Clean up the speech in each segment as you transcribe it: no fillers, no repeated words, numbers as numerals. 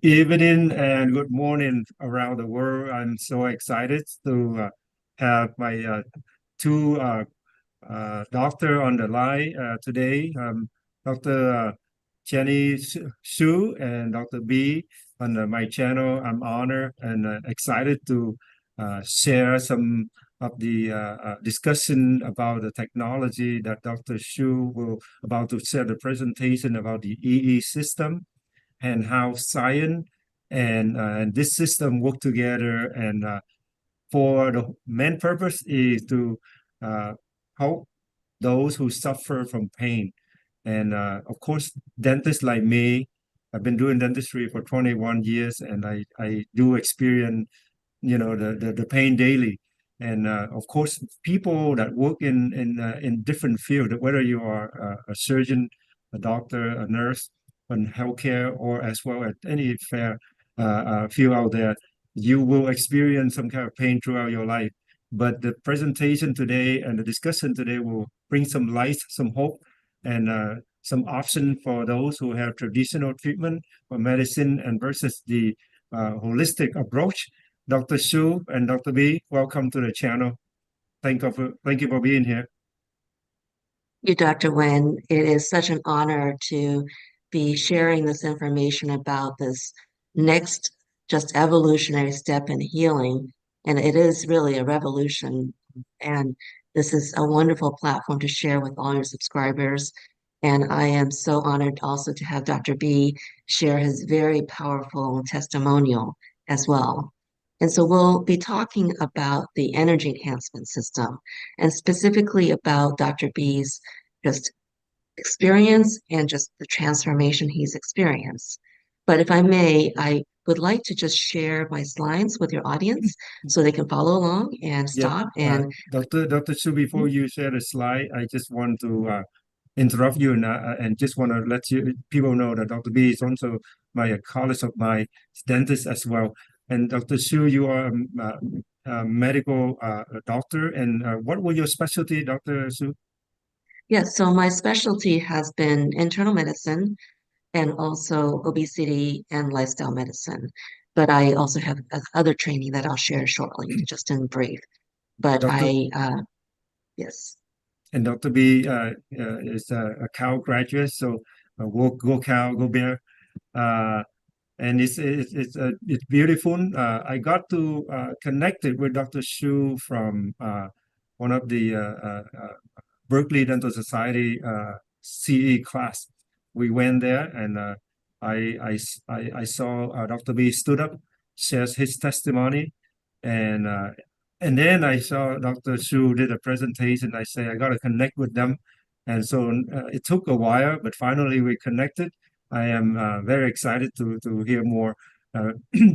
evening and good morning around the world. I'm so excited to have my two doctor on the line today, Dr. Jennie Hsu and Dr. B on my channel. I'm honored and excited to share some of the discussion about the technology that Dr. Hsu will about to share the presentation about the EE system and how science and this system work together. And for the main purpose is to help those who suffer from pain. And of course, dentists like me, I've been doing dentistry for 21 years, and I do experience, the pain daily. And of course, people that work in different fields, whether you are a surgeon, a doctor, a nurse, in healthcare, or as well as any field out there, you will experience some kind of pain throughout your life. But the presentation today and the discussion today will bring some light, some hope, and some option for those who have traditional treatment or medicine and versus the holistic approach. Dr. Hsu and Dr. B, welcome to the channel. Thank you for being here. You, Dr. Wen. It is such an honor to be sharing this information about this next just evolutionary step in healing. And it is really a revolution. And this is a wonderful platform to share with all your subscribers. And I am so honored also to have Dr. B share his very powerful testimonial as well. And so we'll be talking about the energy enhancement system and specifically about Dr. B's just experience and just the transformation he's experienced. But if I may, I would like to just share my slides with your audience so they can follow along and stop. And Dr. Hsu, before you share the slide, I just want to interrupt you and just want to let people know that Dr. B is also my colleague of my dentist as well. And Dr. Hsu, you are a medical doctor. And what was your specialty, Dr. Hsu? yes, so my specialty has been internal medicine and also obesity and lifestyle medicine. But I also have other training that I'll share shortly, just in brief. But Dr. Yes. And Dr. B is a Cal graduate, so go Cal, go Bear. And it's beautiful. I got to connected with Dr. Hsu from one of the Berkeley Dental Society CE class. We went there, and I saw Dr. B stood up, shares his testimony, and then I saw Dr. Hsu did a presentation. I say I got to connect with them, and so it took a while, but finally we connected. I am very excited to hear more.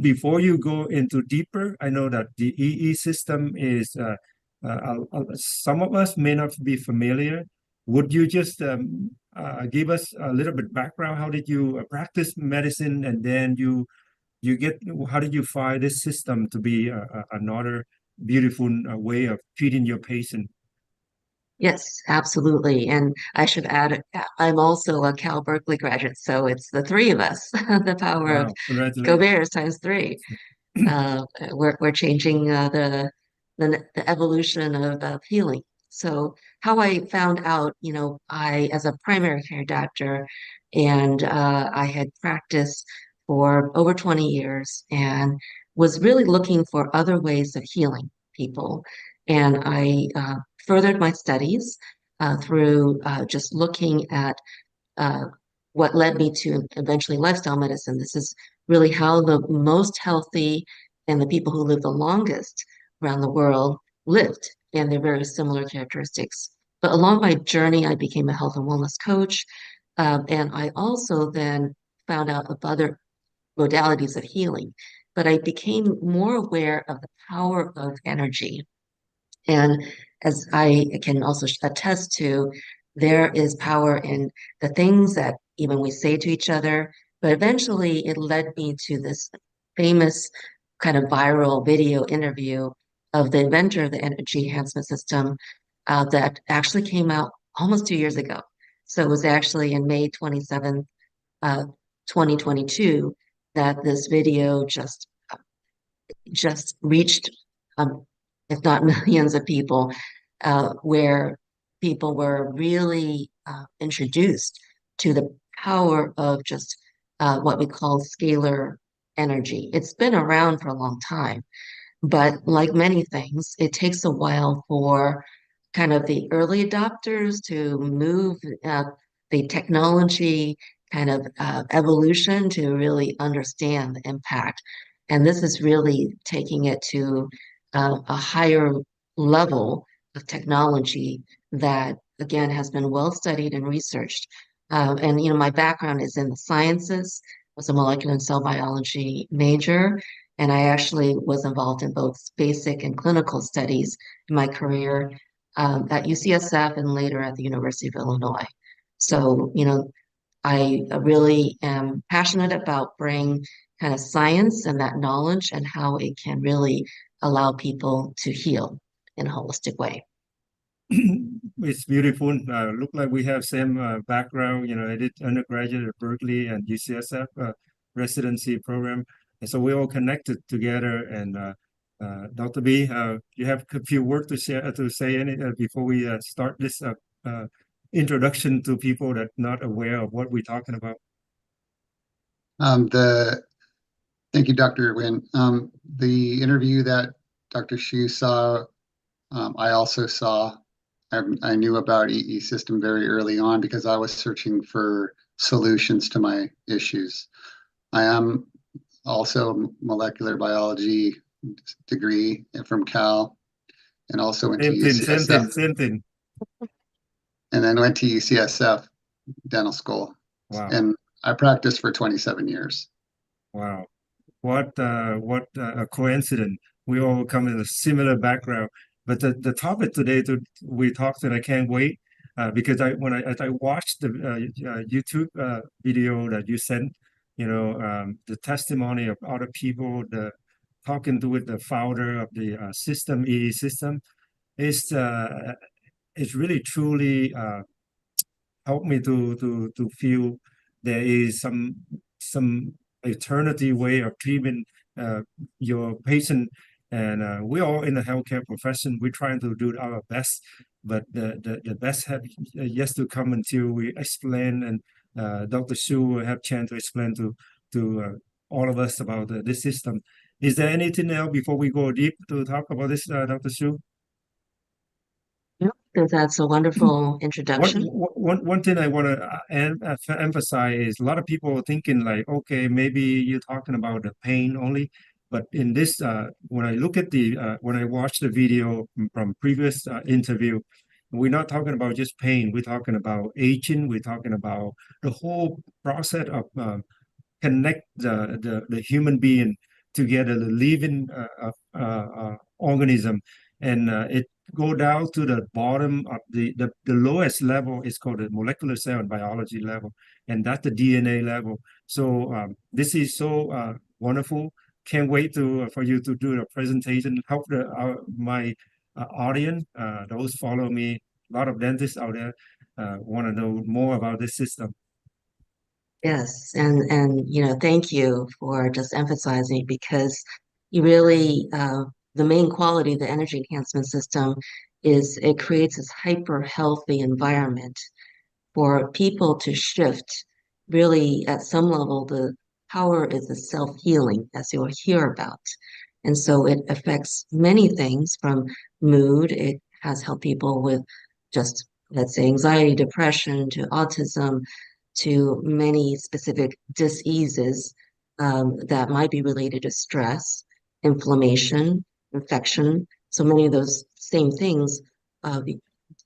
Before you go into deeper, I know that the EE system is some of us may not be familiar. Would you just give us a little bit background? How did you practice medicine, and then how did you find this system to be another beautiful way of treating your patient? Yes, absolutely. And I should add, I'm also a Cal Berkeley graduate, so it's the three of us, the power of Wow, Go congratulations. Bears times three. We're changing the evolution of healing. So how I found out, I as a primary care doctor, and I had practiced for over 20 years and was really looking for other ways of healing people. And I furthered my studies through just looking at uh, what led me to eventually lifestyle medicine. This is really how the most healthy and the people who live the longest around the world lived, and they're very similar characteristics. But along my journey, I became a health and wellness coach, and I also then found out of other modalities of healing. But I became more aware of the power of energy. And as I can also attest to, there is power in the things that even we say to each other. But eventually, it led me to this famous kind of viral video interview of the inventor of the energy enhancement system that actually came out almost 2 years ago. So it was actually in May 27th, 2022, that this video just reached, if not millions of people, where people were really introduced to the power of just what we call scalar energy. It's been around for a long time, but like many things, it takes a while for kind of the early adopters to move the technology kind of evolution to really understand the impact. And this is really taking it to a higher level of technology that, again, has been well studied and researched. And, my background is in the sciences. I was a molecular and cell biology major, and I actually was involved in both basic and clinical studies in my career at UCSF and later at the University of Illinois. So, I really am passionate about bringing kind of science and that knowledge and how it can really allow people to heal in a holistic way. It's beautiful. Look like we have same background. I did undergraduate at Berkeley and UCSF residency program, and so we're all connected together. And Dr. B, you have a few words to share to say any before we start this introduction to people that not aware of what we're talking about. Thank you, Dr. Nguyen. The interview that Dr. Hsu saw, I also saw. I knew about EESystem very early on because I was searching for solutions to my issues. I am also a molecular biology degree from Cal, and also went to UCSF. Same thing. And then went to UCSF dental school. Wow. And I practiced for 27 years. Wow. What a coincidence. We all come in a similar background. But the topic today we talked, and I can't wait because as I watched the YouTube video that you sent, the testimony of other people, the talking with the founder of the system, EESystem, it's really truly helped me to feel there is some alternative way of treating your patient. And we're all in the healthcare profession. We're trying to do our best, but the best have yet to come until we explain, and Dr. Hsu will have chance to explain to all of us about this system. Is there anything else before we go deep to talk about this, Dr. Hsu? That's a wonderful introduction. One thing I want to emphasize is a lot of people are thinking like, okay, maybe you're talking about the pain only. But in this, when I look at when I watch the video from previous interview, we're not talking about just pain. We're talking about aging. We're talking about the whole process of connect the human being together, the living organism, and it go down to the bottom of the lowest level is called the molecular cell and biology level, and that's the DNA level. So this is so wonderful. Can't wait for you to do the presentation. Hope my audience, those follow me, a lot of dentists out there want to know more about this system. Yes, and thank you for just emphasizing, because you really the main quality of the energy enhancement system is it creates this hyper healthy environment for people to shift. Really, at some level, the power is the self-healing, as you'll hear about. And so it affects many things from mood. It has helped people with just, let's say, anxiety, depression, to autism, to many specific diseases that might be related to stress, inflammation, infection. So many of those same things,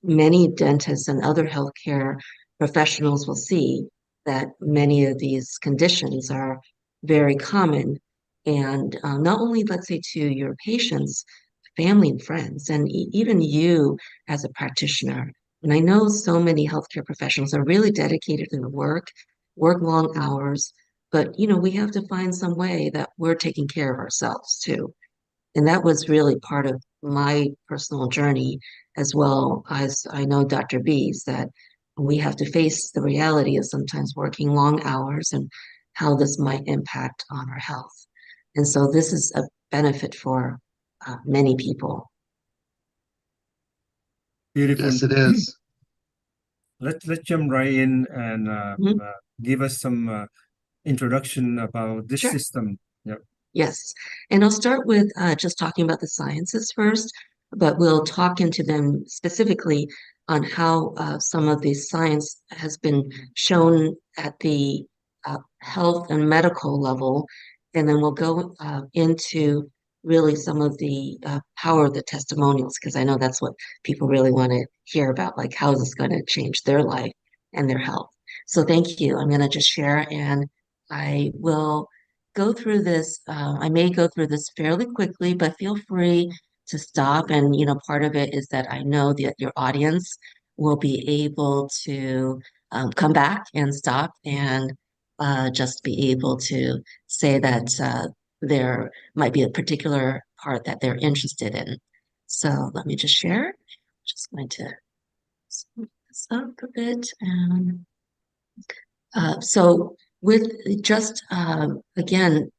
many dentists and other healthcare professionals will see that many of these conditions are very common. And not only, let's say, to your patients, family and friends, and even you as a practitioner. And I know so many healthcare professionals are really dedicated to their work long hours, but we have to find some way that we're taking care of ourselves too. And that was really part of my personal journey, as well as I know Dr. B's, that we have to face the reality of sometimes working long hours and how this might impact on our health. And so this is a benefit for many people. Beautiful. Yes, it is. Let's jump right in and Mhm. give us some introduction about this Sure. system. Yep. Yes. And I'll start with just talking about the sciences first, but we'll talk into them specifically on how some of the science has been shown at the health and medical level. And then we'll go into really some of the power of the testimonials, because I know that's what people really want to hear about, like how is this going to change their life and their health. So thank you. I'm going to just share, and I will go through this. I may go through this fairly quickly, but feel free to stop. And, part of it is that I know that your audience will be able to come back and stop and just be able to say that there might be a particular part that they're interested in. So let me just share. Just going to speed this up a bit. And so with just, again,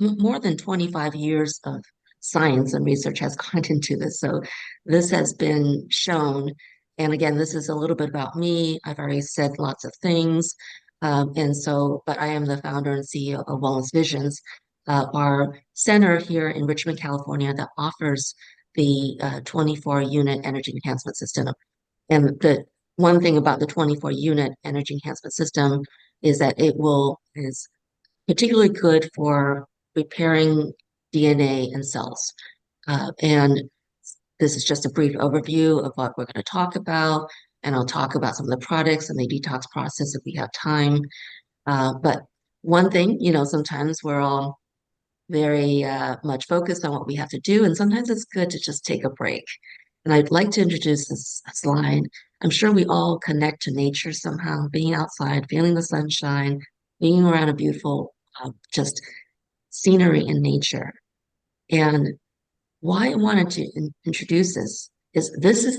more than 25 years of science and research has gone into this. So this has been shown. And again, this is a little bit about me. I've already said lots of things. But I am the founder and CEO of Wellness Visions, our center here in Richmond, California, that offers the 24-unit energy enhancement system. And the one thing about the 24-unit energy enhancement system is that is particularly good for repairing DNA and cells. And this is just a brief overview of what we're going to talk about. And I'll talk about some of the products and the detox process if we have time. But one thing, sometimes we're all very much focused on what we have to do, and sometimes it's good to just take a break. And I'd like to introduce this slide. I'm sure we all connect to nature somehow, being outside, feeling the sunshine, being around a beautiful, just scenery in nature. And why I wanted to introduce this is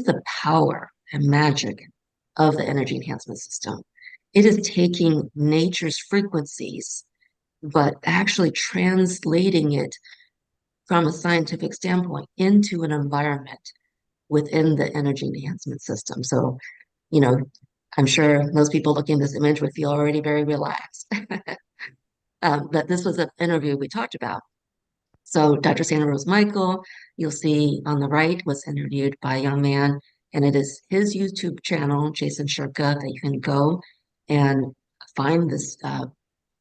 the power and magic of the energy enhancement system. It is taking nature's frequencies, but actually translating it from a scientific standpoint into an environment within the energy enhancement system. So, I'm sure most people looking at this image would feel already very relaxed. But this was an interview we talked about. So Dr. Sandra Rose Michael, you'll see on the right, was interviewed by a young man, and it is his YouTube channel, Jason Shirka, that you can go and find this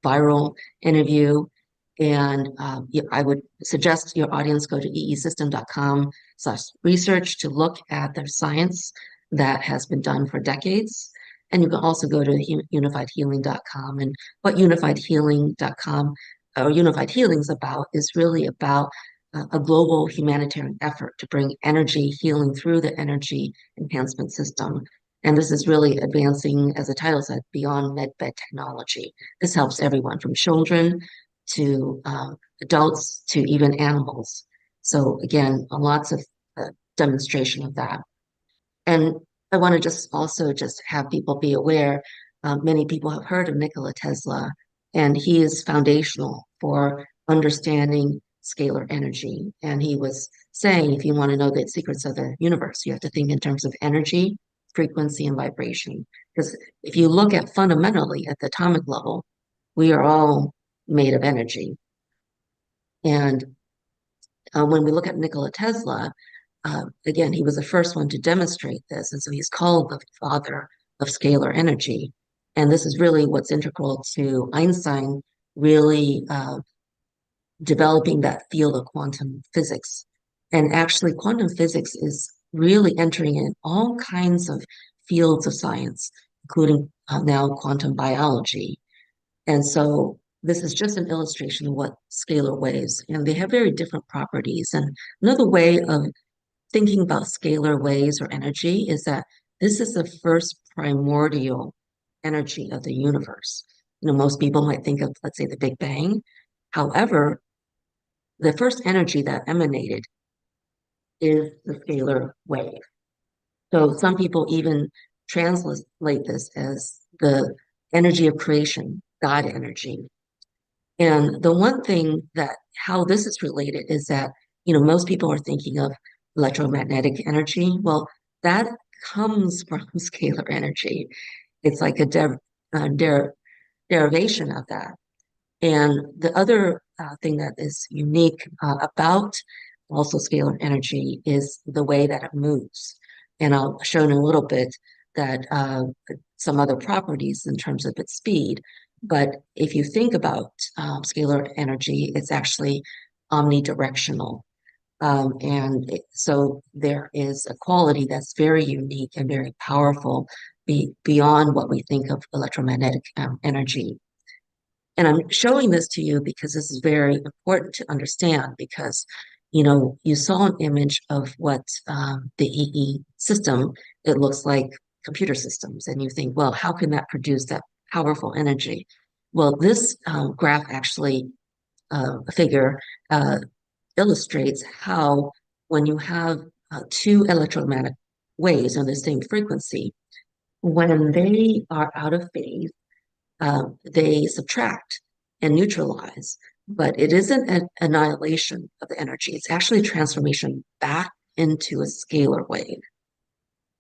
viral interview. And I would suggest your audience go to eesystem.com/research to look at their science that has been done for decades. And you can also go to unifiedhealing.com. And what unifiedhealing.com or Unified Healing is about is really about a global humanitarian effort to bring energy healing through the energy enhancement system. And this is really advancing, as the title said, beyond medbed technology. This helps everyone from children to adults to even animals. So again, lots of demonstration of that. And I want to just have people be aware, many people have heard of Nikola Tesla, and he is foundational for understanding scalar energy. And he was saying, if you want to know the secrets of the universe, you have to think in terms of energy, frequency, and vibration. Because if you look at fundamentally at the atomic level, we are all made of energy. And when we look at Nikola Tesla, again, he was the first one to demonstrate this. And so he's called the father of scalar energy. And this is really what's integral to Einstein really developing that field of quantum physics. And actually, quantum physics is really entering in all kinds of fields of science, including now quantum biology. And so this is just an illustration of what scalar waves, and they have very different properties. And another way of thinking about scalar waves or energy is that this is the first primordial energy of the universe. Most people might think of, let's say, the Big Bang. However, the first energy that emanated is the scalar wave. So some people even translate this as the energy of creation God energy. And the one thing that how this is related is that, most people are thinking of electromagnetic energy. Well, that comes from scalar energy. It's like a derivation of that. And the other thing that is unique about also scalar energy is the way that it moves. And I'll show in a little bit that some other properties in terms of its speed. But if you think about scalar energy, it's actually omnidirectional. So there is a quality that's very unique and very powerful beyond what we think of electromagnetic energy. And I'm showing this to you because this is very important to understand because, you saw an image of what the EE system, it looks like computer systems. And you think, well, how can that produce that powerful energy? Well, this graph actually, figure, illustrates how when you have two electromagnetic waves on the same frequency, when they are out of phase, they subtract and neutralize, but it isn't an annihilation of the energy. It's actually a transformation back into a scalar wave.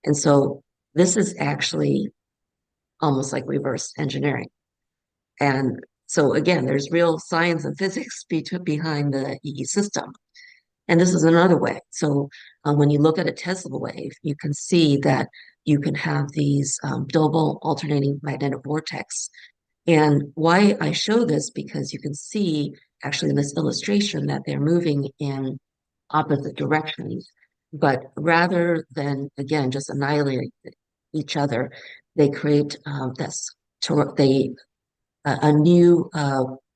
And so this is actually almost like reverse engineering. And so again, there's real science and physics behind the EE system. And this is another way. So when you look at a Tesla wave, you can see that you can have these double alternating magnetic vortex. And why I show this, because you can see actually in this illustration that they're moving in opposite directions. But rather than, again, just annihilating each other, they create a new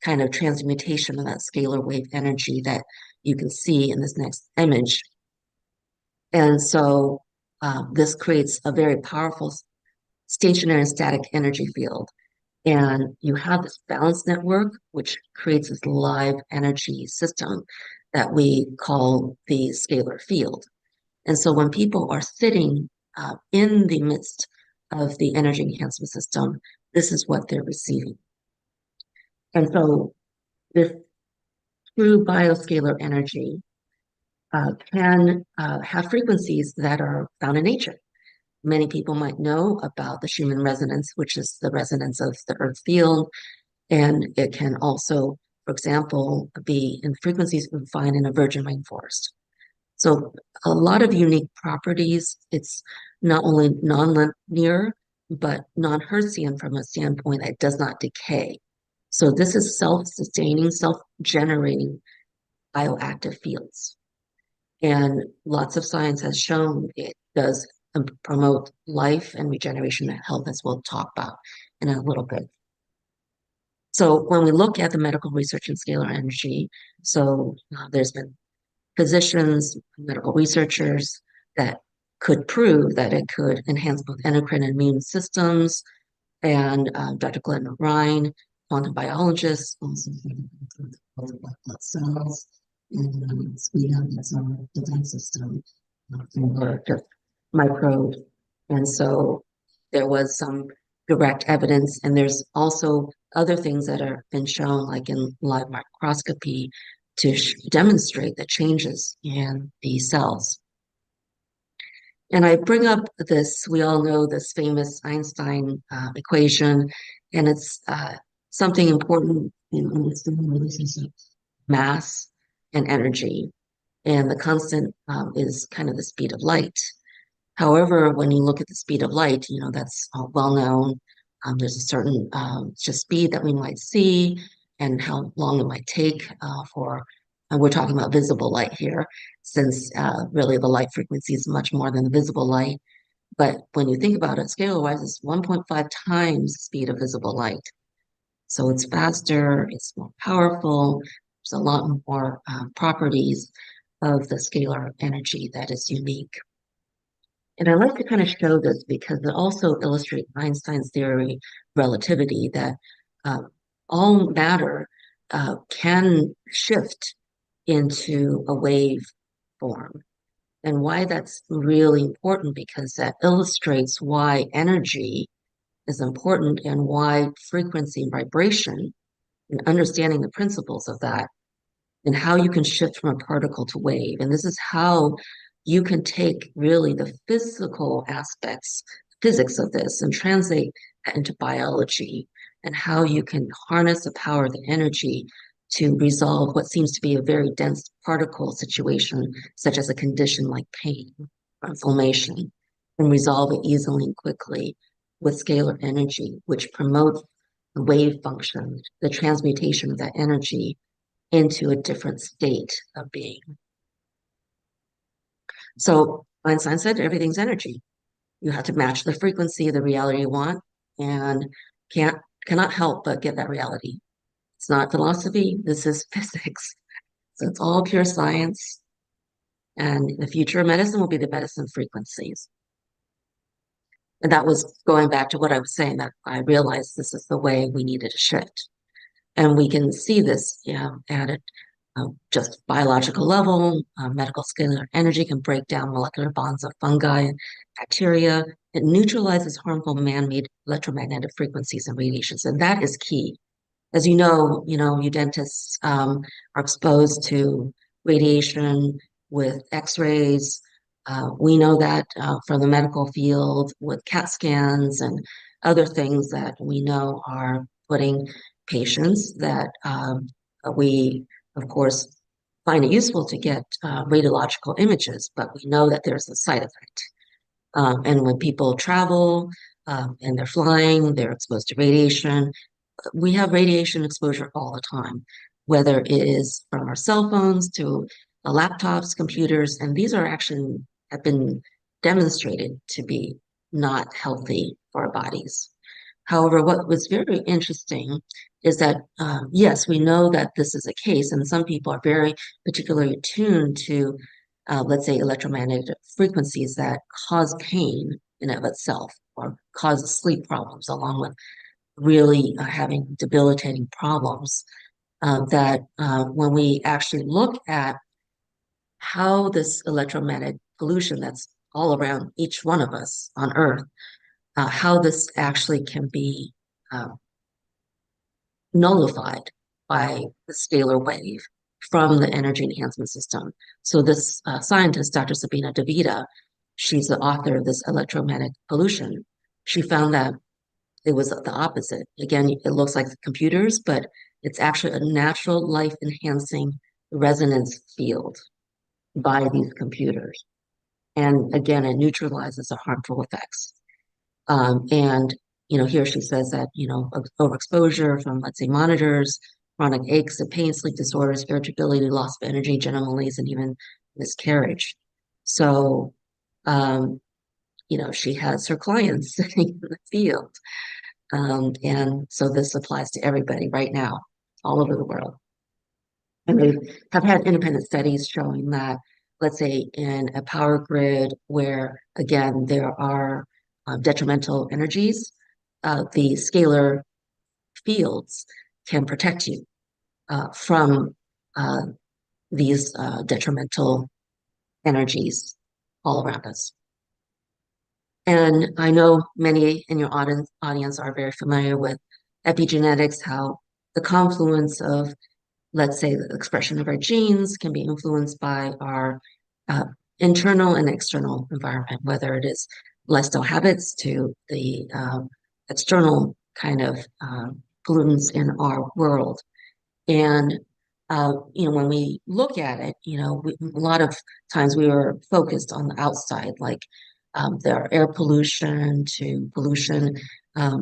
kind of transmutation of that scalar wave energy that you can see in this next image. And so this creates a very powerful stationary and static energy field. And you have this balance network, which creates this live energy system that we call the scalar field. And so when people are sitting in the midst of the energy enhancement system, this is what they're receiving. And so this true bioscalar energy can have frequencies that are found in nature. Many people might know about the Schumann resonance, which is the resonance of the Earth field. And it can also, for example, be in frequencies we find in a virgin rainforest. So a lot of unique properties. It's not only nonlinear, but non-Hertzian from a standpoint that it does not decay. So this is self-sustaining, self-generating bioactive fields. And lots of science has shown it does promote life and regeneration and health, as we'll talk about in a little bit. So when we look at the medical research in scalar energy, so there's been physicians, medical researchers that could prove that it could enhance both endocrine and immune systems. And Dr. Glenn Ryan, quantum biologist, also blood cells and speed up the defense system for just microbes. And so there was some direct evidence, and there's also other things that have been shown, like in live microscopy, to demonstrate the changes in the cells. And I bring up this, we all know this famous Einstein equation, and it's something important in understanding the relationship mass and energy. And the constant is kind of the speed of light. However, when you look at the speed of light, that's well known. There's a certain just speed that we might see and how long it might take and we're talking about visible light here, since really the light frequency is much more than the visible light. But when you think about it, scalar-wise, it's 1.5 times the speed of visible light. So it's faster, it's more powerful, there's a lot more properties of the scalar energy that is unique. And I like to kind of show this because it also illustrates Einstein's theory of relativity, that all matter can shift into a wave form. And why that's really important, because that illustrates why energy is important and why frequency and vibration and understanding the principles of that and how you can shift from a particle to wave. And this is how you can take really the physical aspects, physics of this, and translate that into biology, and how you can harness the power of the energy to resolve what seems to be a very dense particle situation, such as a condition like pain or inflammation, and resolve it easily and quickly with scalar energy, which promotes the wave function, the transmutation of that energy into a different state of being. So Einstein said everything's energy. You have to match the frequency of the reality you want, and cannot help but get that reality. It's not philosophy, this is physics. So it's all pure science. And the future of medicine will be the medicine frequencies. And that was going back to what I was saying, that I realized this is the way we needed to shift. And we can see this at a just biological level. Medical scalar energy can break down molecular bonds of fungi and bacteria. It neutralizes harmful man-made electromagnetic frequencies and radiations, and that is key. As you know, you dentists are exposed to radiation with X-rays. We know that from the medical field with CAT scans and other things that we know are putting patients that we, of course, find it useful to get radiological images, but we know that there's a side effect. And when people travel and they're flying, they're exposed to radiation. We have radiation exposure all the time, whether it is from our cell phones to laptops, computers, and these are actually have been demonstrated to be not healthy for our bodies. However, what was very interesting is that, yes, we know that this is a case, and some people are very particularly attuned to, let's say, electromagnetic frequencies that cause pain in and of itself or cause sleep problems, along with really having debilitating problems. That when we actually look at how this electromagnetic pollution that's all around each one of us on Earth, how this actually can be nullified by the scalar wave from the energy enhancement system. So this scientist, Dr. Sabina DeVita, she's the author of this electromagnetic pollution. She found that it was the opposite. Again, it looks like computers, but it's actually a natural life enhancing resonance field by these computers. And again, it neutralizes the harmful effects. And here she says that, overexposure from, let's say, monitors, chronic aches and pain, sleep disorders, irritability, loss of energy, general malaise, and even miscarriage. So, she has her clients sitting in the field. And so this applies to everybody right now, all over the world. And they have had independent studies showing that, let's say, in a power grid where, again, there are detrimental energies, the scalar fields can protect you from these detrimental energies all around us. And I know many in your audience are very familiar with epigenetics, how the confluence of, let's say, the expression of our genes can be influenced by our internal and external environment, whether it is lifestyle habits to the external kind of pollutants in our world. And when we look at it, a lot of times we were focused on the outside, like there are air pollution to pollution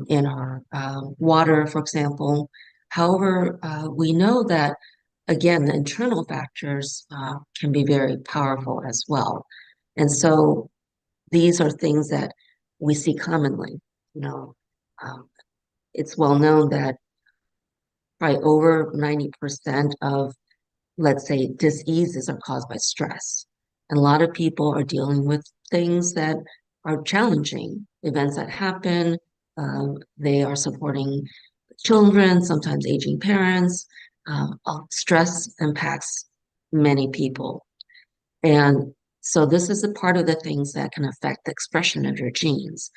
in our water, for example. However, we know that, again, the internal factors can be very powerful as well. And so these are things that we see commonly. It's well known that probably over 90% of, let's say, diseases are caused by stress. And a lot of people are dealing with things that are challenging, events that happen. They are supporting children, sometimes aging parents. Stress impacts many people. And so this is a part of the things that can affect the expression of your genes.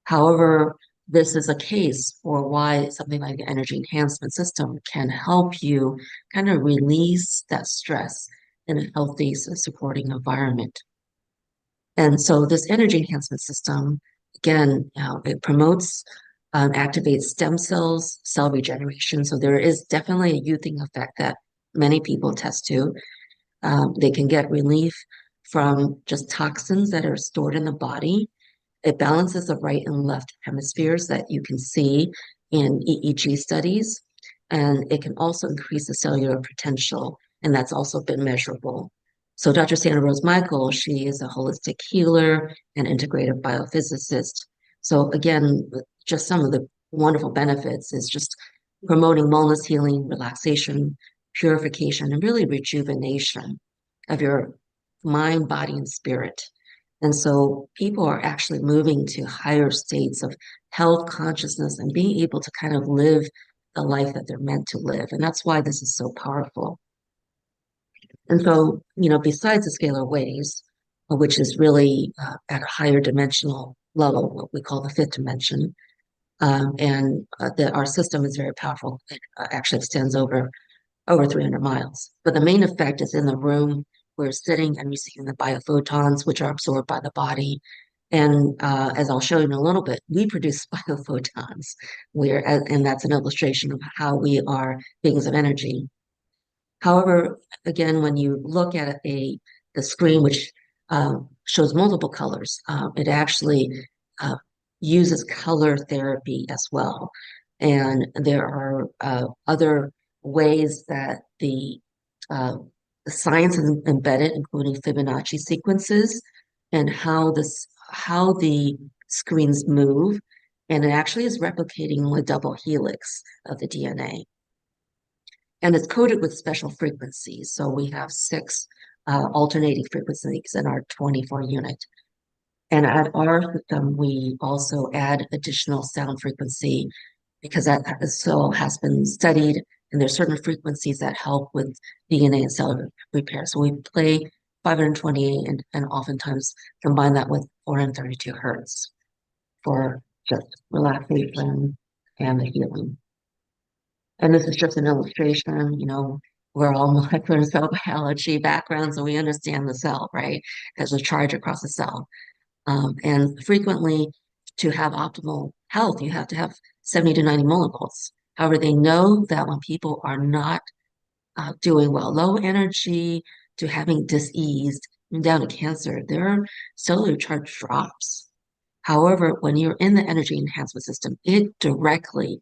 However, this is a case for why something like the energy enhancement system can help you kind of release that stress in a healthy, supporting environment. And so this energy enhancement system, again, it promotes, activates stem cells, cell regeneration. So there is definitely a youthing effect that many people attest to. They can get relief from just toxins that are stored in the body. It balances the right and left hemispheres that you can see in EEG studies. And it can also increase the cellular potential, and that's also been measurable. So Dr. Sandra Rose Michael, she is a holistic healer and integrative biophysicist. So again, just some of the wonderful benefits is just promoting wellness, healing, relaxation, purification, and really rejuvenation of your mind, body, and spirit. And so people are actually moving to higher states of health consciousness and being able to kind of live the life that they're meant to live. And that's why this is so powerful. And so, besides the scalar waves, which is really at a higher dimensional level, what we call the fifth dimension, and our system is very powerful. It actually extends over 300 miles. But the main effect is in the room. We're sitting and receiving the biophotons, which are absorbed by the body. And as I'll show you in a little bit, we produce biophotons, and that's an illustration of how we are beings of energy. However, again, when you look at the screen, which shows multiple colors, it actually uses color therapy as well. And there are other ways that the science is embedded, including Fibonacci sequences, and how the screens move, and it actually is replicating a double helix of the DNA. And it's coded with special frequencies. So we have 6 alternating frequencies in our 24 unit. And at our system, we also add additional sound frequency because that so has been studied, and there's certain frequencies that help with DNA and cellular repair. So we play 528 and oftentimes combine that with 432 hertz for just relaxation and the healing. And this is just an illustration, we're all molecular and cell biology backgrounds, so we understand the cell, right? There's a charge across the cell. And frequently, to have optimal health, you have to have 70 to 90 millivolts. However, they know that when people are not doing well, low energy to having diseased, down to cancer, their cellular charge drops. However, when you're in the energy enhancement system, it directly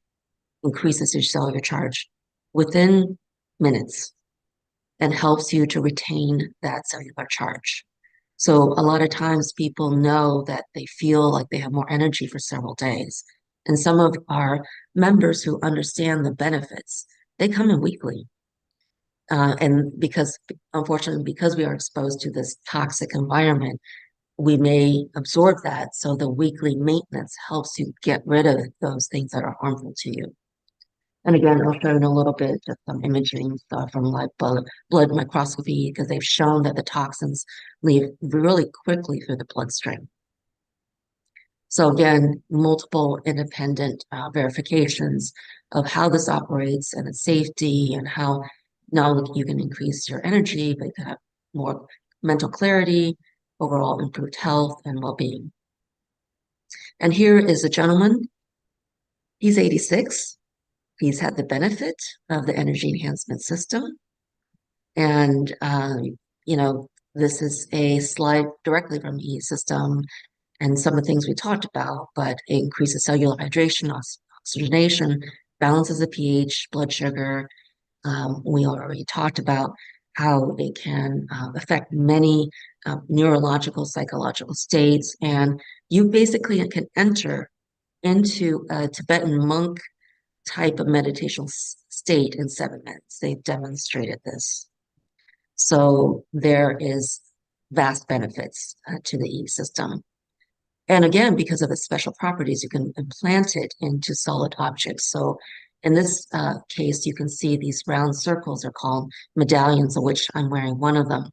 increases your cellular charge within minutes and helps you to retain that cellular charge. So a lot of times people know that they feel like they have more energy for several days. And some of our members who understand the benefits, they come in weekly. And unfortunately, because we are exposed to this toxic environment, we may absorb that. So the weekly maintenance helps you get rid of those things that are harmful to you. And again, I'll show you in a little bit just some imaging stuff from like blood microscopy, because they've shown that the toxins leave really quickly through the bloodstream. So again, multiple independent verifications of how this operates and its safety, and how not only you can increase your energy, but you can have more mental clarity, overall improved health and well-being. And here is a gentleman. He's 86. He's had the benefit of the energy enhancement system. And, this is a slide directly from EESystem and some of the things we talked about, but it increases cellular hydration, oxygenation, balances the pH, blood sugar. We already talked about how it can affect many neurological, psychological states. And you basically can enter into a Tibetan monk type of meditational state in 7 minutes. They've demonstrated this. So there is vast benefits to the EESystem. And again, because of its special properties, you can implant it into solid objects. So in this case, you can see these round circles are called medallions, of which I'm wearing one of them.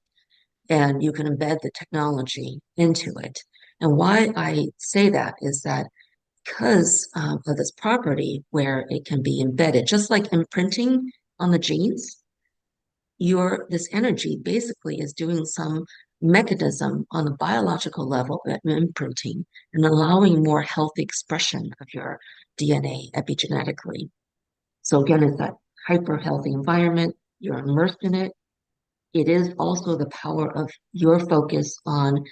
And you can embed the technology into it. And why I say that is that because of this property where it can be embedded, just like imprinting on the genes, this energy basically is doing some mechanism on the biological level of imprinting and allowing more healthy expression of your DNA epigenetically. So again, it's that hyper healthy environment, you're immersed in it. It is also the power of your focus on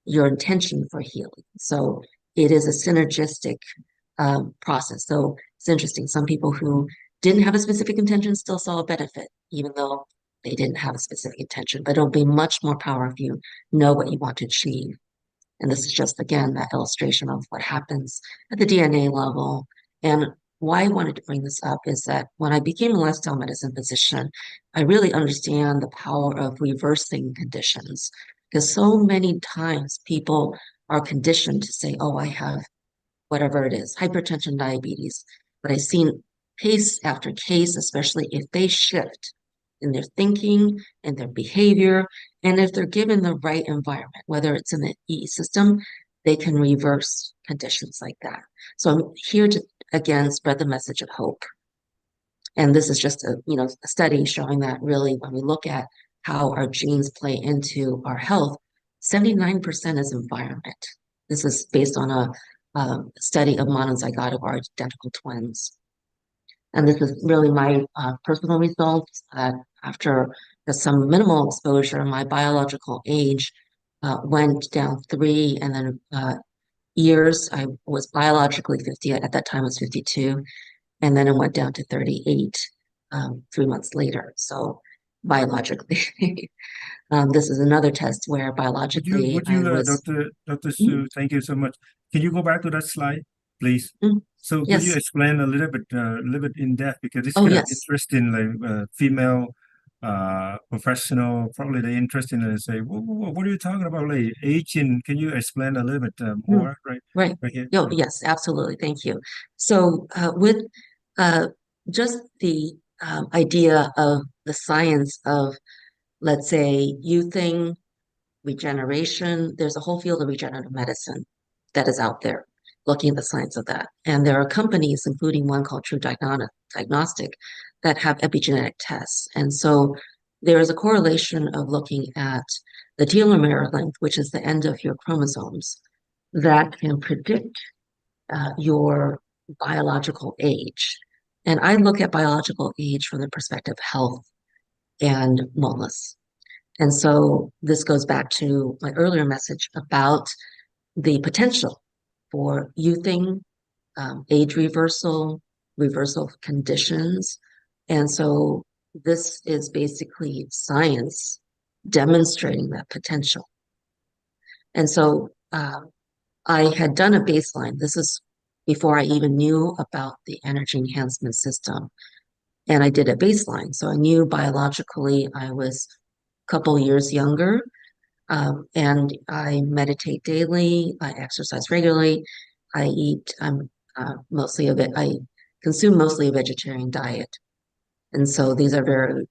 your intention for healing. So it is a synergistic process. So it's interesting. Some people who didn't have a specific intention still saw a benefit, even though they didn't have a specific intention. But it'll be much more power if you know what you want to achieve. And this is just, again, that illustration of what happens at the DNA level. And why I wanted to bring this up is that when I became a lifestyle medicine physician, I really understand the power of reversing conditions. Because so many times people are conditioned to say, oh, I have whatever it is, hypertension, diabetes. But I've seen case after case, especially if they shift in their thinking and their behavior, and if they're given the right environment, whether it's in the EE system, they can reverse conditions like that. So I'm here to, again, spread the message of hope. And this is just a study showing that really when we look at how our genes play into our health, 79% is environment. This is based on a study of monozygotic or identical twins. And this is really my personal results. After some minimal exposure, my biological age went down 3, and then years. I was biologically 50 at that time. I was 52, and then it went down to 38 3 months later. So biologically, this is another test where biologically Would you, I was. Dr. Hsu, thank you so much. Can you go back to that slide, please? So could you Yes. explain a little bit in depth, because it's Oh, kind of yes. interesting, like female professional, probably they're interested and say, what are you talking about, like aging? Can you explain a little bit more, Right. here? Oh, yes, absolutely. Thank you. So with just the idea of the science of, let's say, youthing, regeneration, there's a whole field of regenerative medicine that is out there looking at the science of that. And there are companies, including one called True Diagnostic, that have epigenetic tests. And so there is a correlation of looking at the telomere length, which is the end of your chromosomes, that can predict your biological age. And I look at biological age from the perspective of health and wellness. And so this goes back to my earlier message about the potential for youthing, age reversal, reversal of conditions. And so this is basically science demonstrating that potential. And so I had done a baseline. This is before I even knew about the energy enhancement system. And I did a baseline. So I knew biologically I was a couple years younger. And I meditate daily, I exercise regularly, I eat I consume mostly a vegetarian diet. And so these are very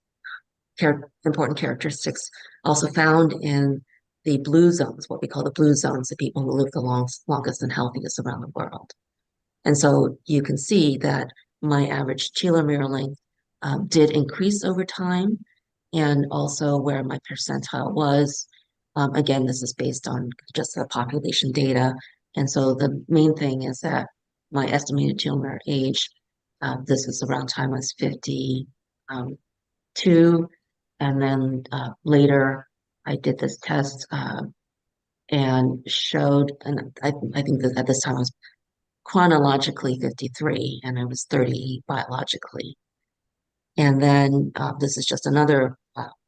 important characteristics also found in the blue zones, what we call the blue zones, the people who live the longest and healthiest around the world. And so you can see that my average telomere length did increase over time, and also where my percentile was. Again, this is based on just the population data. And so the main thing is that my estimated telomere age, this is around time I was 52. And then later I did this test and showed, and I think that at this time I was chronologically 53 and I was 38 biologically. And then this is just another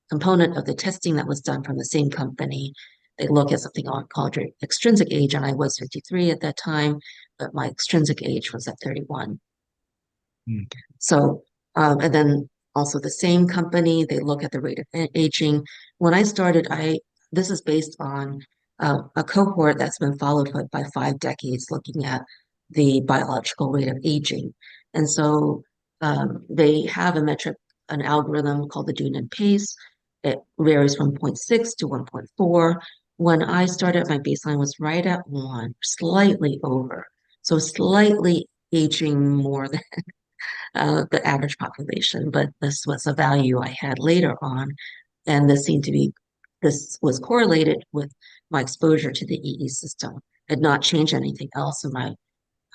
component of the testing that was done from the same company. They look at something called your extrinsic age, and I was 53 at that time, but my extrinsic age was at 31. So, and then also the same company, they look at the rate of aging. When I started, this is based on a cohort that's been followed by 5 decades, looking at the biological rate of aging. And so they have a metric, an algorithm called the Dunen pace. It varies from 0.6 to 1.4. When I started, my baseline was right at 1, slightly over. So slightly aging more than the average population, but this was a value I had later on. And this was correlated with my exposure to the EE system. It had not changed anything else in my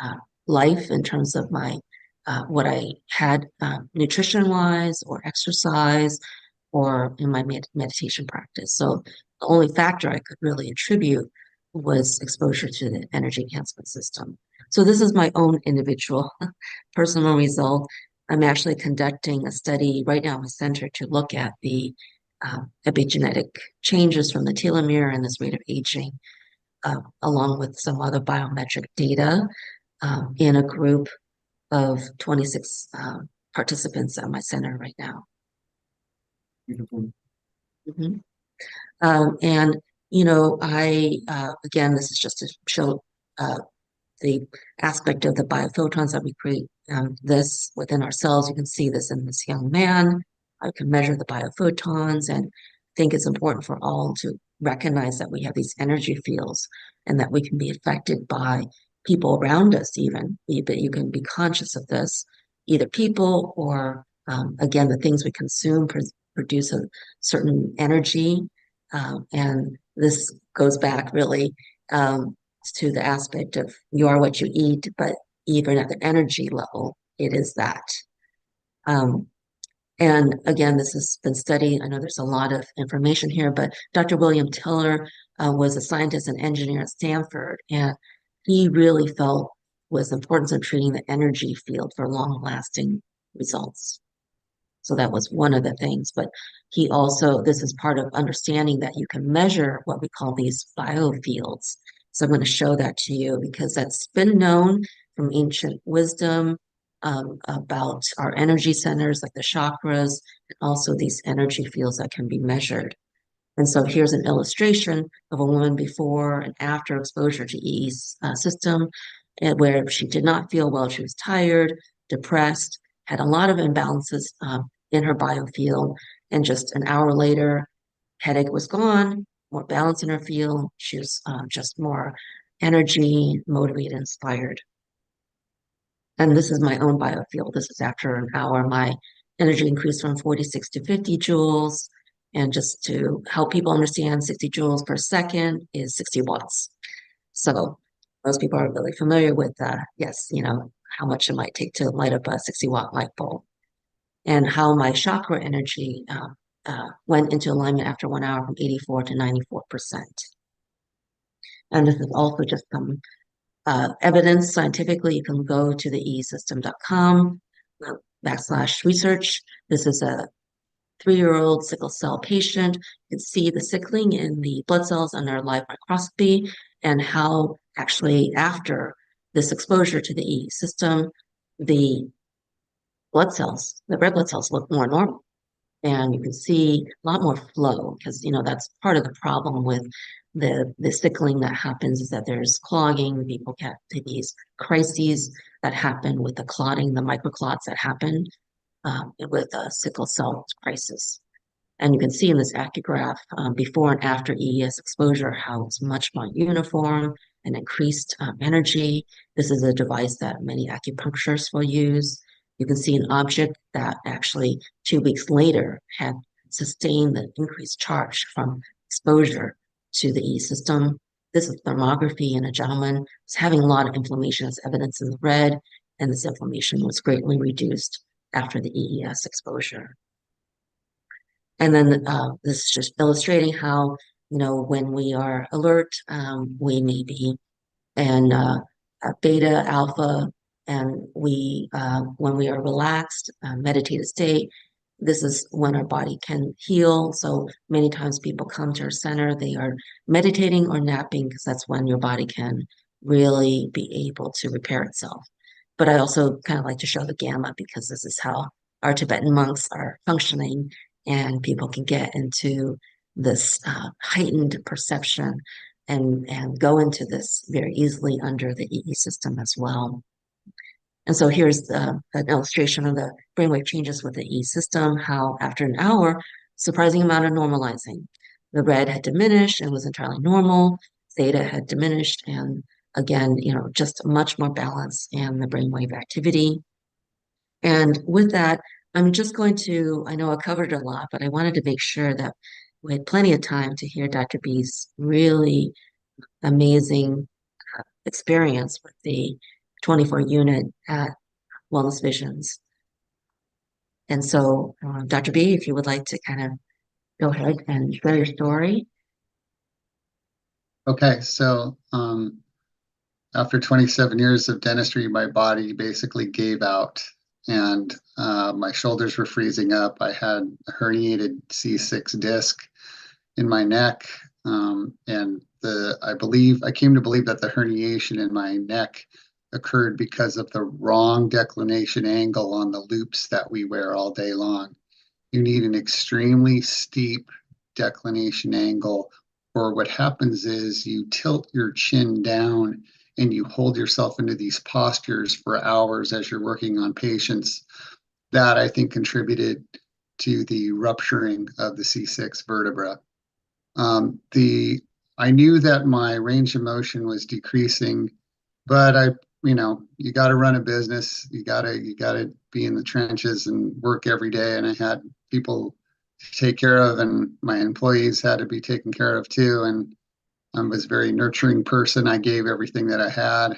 uh, life in terms of my what I had nutrition wise or exercise or in my meditation practice. So the only factor I could really attribute was exposure to the energy enhancement system. So this is my own individual personal result. I'm actually conducting a study right now in the center to look at the epigenetic changes from the telomere and this rate of aging, along with some other biometric data in a group of 26 participants at my center right now. Beautiful. Mm-hmm. And, again, this is just to show the aspect of the biophotons that we create this within our cells. You can see this in this young man. I can measure the biophotons, and I think it's important for all to recognize that we have these energy fields and that we can be affected by people around us even, but you can be conscious of this, either people or, again, the things we consume produce a certain energy. And this goes back really to the aspect of you are what you eat, but even at the energy level, it is that. And again, this has been studied. I know there's a lot of information here, but Dr. William Tiller was a scientist and engineer at Stanford, and he really felt was the importance of treating the energy field for long-lasting results. So that was one of the things. But he also, this is part of understanding that you can measure what we call these biofields. So I'm going to show that to you because that's been known from ancient wisdom about our energy centers like the chakras, and also these energy fields that can be measured. And so here's an illustration of a woman before and after exposure to EESystem, where she did not feel well. She was tired, depressed, had a lot of imbalances in her biofield. And just an hour later, headache was gone, more balance in her field. She was just more energy, motivated, inspired. And this is my own biofield. This is after an hour, my energy increased from 46 to 50 joules. And just to help people understand, 60 joules per second is 60 watts. So most people are really familiar with, yes, how much it might take to light up a 60-watt light bulb. And how my chakra energy went into alignment after 1 hour from 84 to 94%. And this is also just some evidence scientifically. You can go to the EESystem.com /research. This is a 3-year-old sickle cell patient. You can see the sickling in the blood cells under live microscopy and how actually after this exposure to the EE system, the blood cells, the red blood cells look more normal. And you can see a lot more flow because, that's part of the problem with the sickling that happens is that there's clogging. People get to these crises that happen with the clotting, the microclots that happen with a sickle cell crisis. And you can see in this acograph before and after EES exposure how it's much more uniform and increased energy. This is a device that many acupuncturists will use. You can see an object that actually 2 weeks later had sustained the increased charge from exposure to the EE system. This is thermography in a gentleman who's having a lot of inflammation as evidence in the red, and this inflammation was greatly reduced after the EES exposure. And then this is just illustrating how, when we are alert, we may be in beta, alpha, and when we are relaxed, meditative state, this is when our body can heal. So many times people come to our center, they are meditating or napping because that's when your body can really be able to repair itself. But I also kind of like to show the gamma because this is how our Tibetan monks are functioning, and people can get into this heightened perception and go into this very easily under the EE system as well. And so here's an illustration of the brainwave changes with the EE system, how after an hour, surprising amount of normalizing. The red had diminished and was entirely normal. Theta had diminished and again, just much more balance in the brainwave activity. And with that, I'm just going to, I know I covered a lot, but I wanted to make sure that we had plenty of time to hear Dr. B's really amazing experience with the 24 unit at Wellness Visions. And so, Dr. B, if you would like to kind of go ahead and share your story. Okay, so after 27 years of dentistry, my body basically gave out, and my shoulders were freezing up. I had a herniated C6 disc in my neck, and I came to believe that the herniation in my neck occurred because of the wrong declination angle on the loops that we wear all day long. You need an extremely steep declination angle, or what happens is you tilt your chin down and you hold yourself into these postures for hours as you're working on patients. That, I think, contributed to the rupturing of the C6 vertebra. I knew that my range of motion was decreasing, but you got to run a business. You got to be in the trenches and work every day. And I had people to take care of, and my employees had to be taken care of too. And I was a very nurturing person. I gave everything that I had.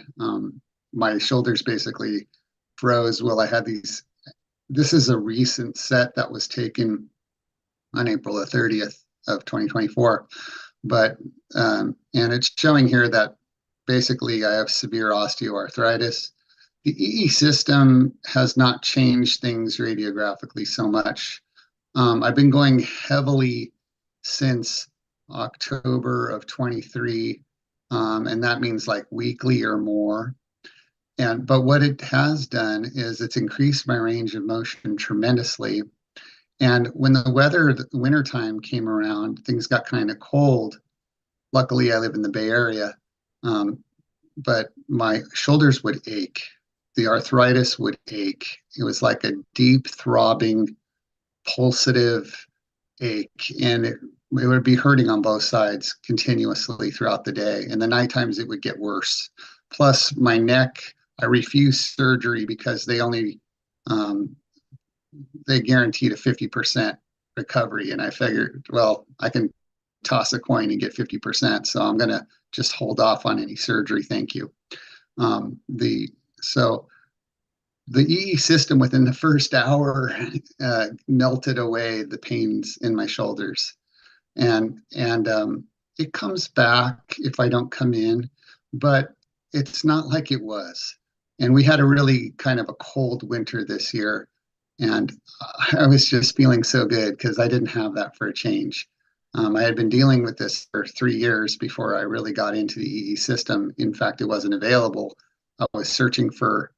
My shoulders basically froze. Well, I had these. This is a recent set that was taken on April the 30th of 2024, and it's showing here that basically I have severe osteoarthritis. The EESystem has not changed things radiographically so much. I've been going heavily since October of 23, and that means like weekly or more. But what it has done is it's increased my range of motion tremendously. And when the wintertime came around, things got kind of cold. Luckily, I live in the Bay Area, but my shoulders would ache. The arthritis would ache. It was like a deep throbbing, pulsative ache, and it would be hurting on both sides continuously throughout the day. And the night times it would get worse. Plus, my neck, I refused surgery because they guaranteed a 50% recovery. And I figured, well, I can toss a coin and get 50%. So I'm going to just hold off on any surgery. Thank you. The EESystem within the first hour melted away the pains in my shoulders. And it comes back if I don't come in, but it's not like it was. And we had a really kind of a cold winter this year. And I was just feeling so good because I didn't have that for a change. I had been dealing with this for 3 years before I really got into the EESystem. In fact, it wasn't available. I was searching for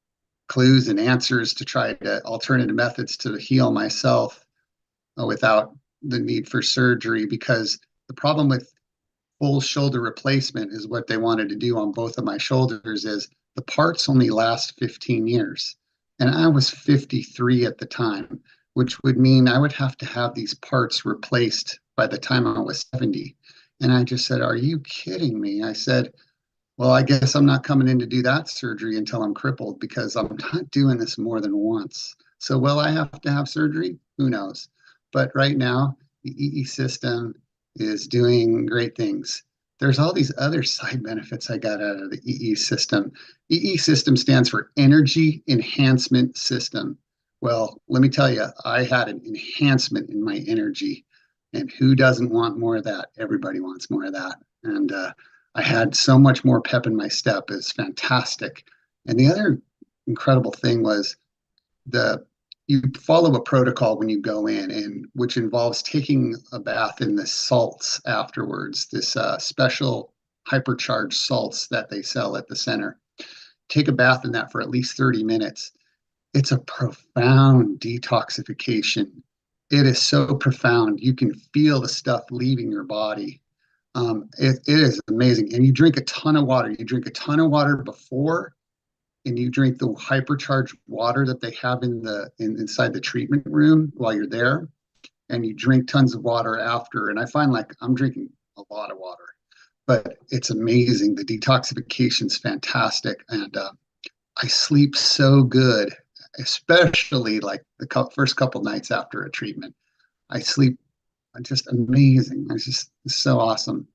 clues and answers to try to alternative methods to heal myself without the need for surgery, because the problem with full shoulder replacement is what they wanted to do on both of my shoulders is the parts only last 15 years. And I was 53 at the time, which would mean I would have to have these parts replaced by the time I was 70. And I just said, are you kidding me? I said, well, I guess I'm not coming in to do that surgery until I'm crippled, because I'm not doing this more than once. So will I have to have surgery? Who knows? But right now, the EESystem is doing great things. There's all these other side benefits I got out of the EESystem. EESystem stands for Energy Enhancement System. Well, let me tell you, I had an enhancement in my energy. And who doesn't want more of that? Everybody wants more of that. And I had so much more pep in my step. It's fantastic. And the other incredible thing was you follow a protocol when you go in, and which involves taking a bath in the salts afterwards, this special hypercharged salts that they sell at the center. Take a bath in that for at least 30 minutes. It's a profound detoxification. It is so profound. You can feel the stuff leaving your body. It is amazing. And you drink a ton of water. You drink a ton of water before, and you drink the hypercharged water that they have inside the treatment room while you're there, and you drink tons of water after. And I find like I'm drinking a lot of water. but it's amazing. The detoxification's fantastic, and I sleep so good, especially like the first couple nights after a treatment. I sleep just amazing. It's so awesome.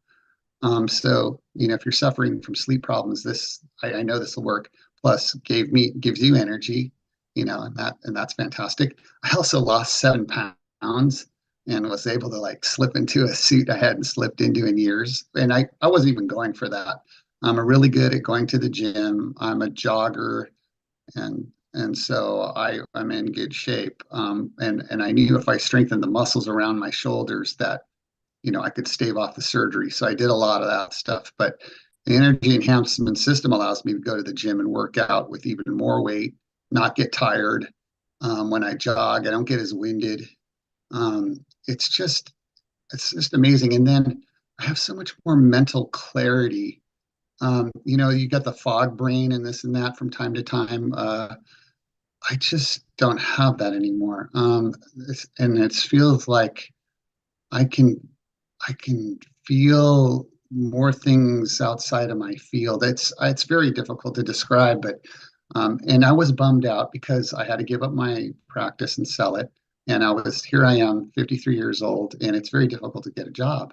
So if you're suffering from sleep problems, I know this will work. Plus, gives you energy, and that's fantastic. I also lost 7 pounds and was able to like slip into a suit I hadn't slipped into in years. And I wasn't even going for that. I'm really good at going to the gym. I'm a jogger, and so I'm in good shape. And I knew if I strengthened the muscles around my shoulders that I could stave off the surgery. So I did a lot of that stuff. But the Energy Enhancement System allows me to go to the gym and work out with even more weight, not get tired. When I jog, I don't get as winded. It's just amazing. And then I have so much more mental clarity. You got the fog brain and this and that from time to time. I just don't have that anymore. And it feels like I can feel more things outside of my field. It's very difficult to describe, but and I was bummed out because I had to give up my practice and sell it. And here I am, 53 years old, and it's very difficult to get a job,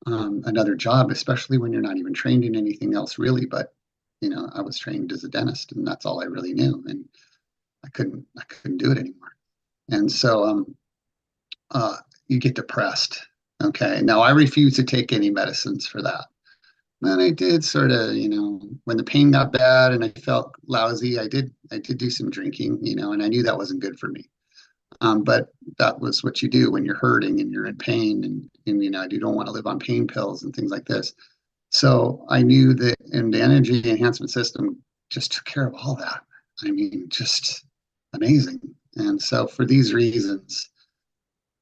another job, especially when you're not even trained in anything else really. But I was trained as a dentist, and that's all I really knew, and I couldn't do it anymore. And so you get depressed. Okay. Now I refuse to take any medicines for that. And I did sort of, when the pain got bad and I felt lousy, I did do some drinking, and I knew that wasn't good for me. But that was what you do when you're hurting and you're in pain, and you don't want to live on pain pills and things like this. So I knew that, and the Energy Enhancement System just took care of all that. I mean, just amazing. And so for these reasons,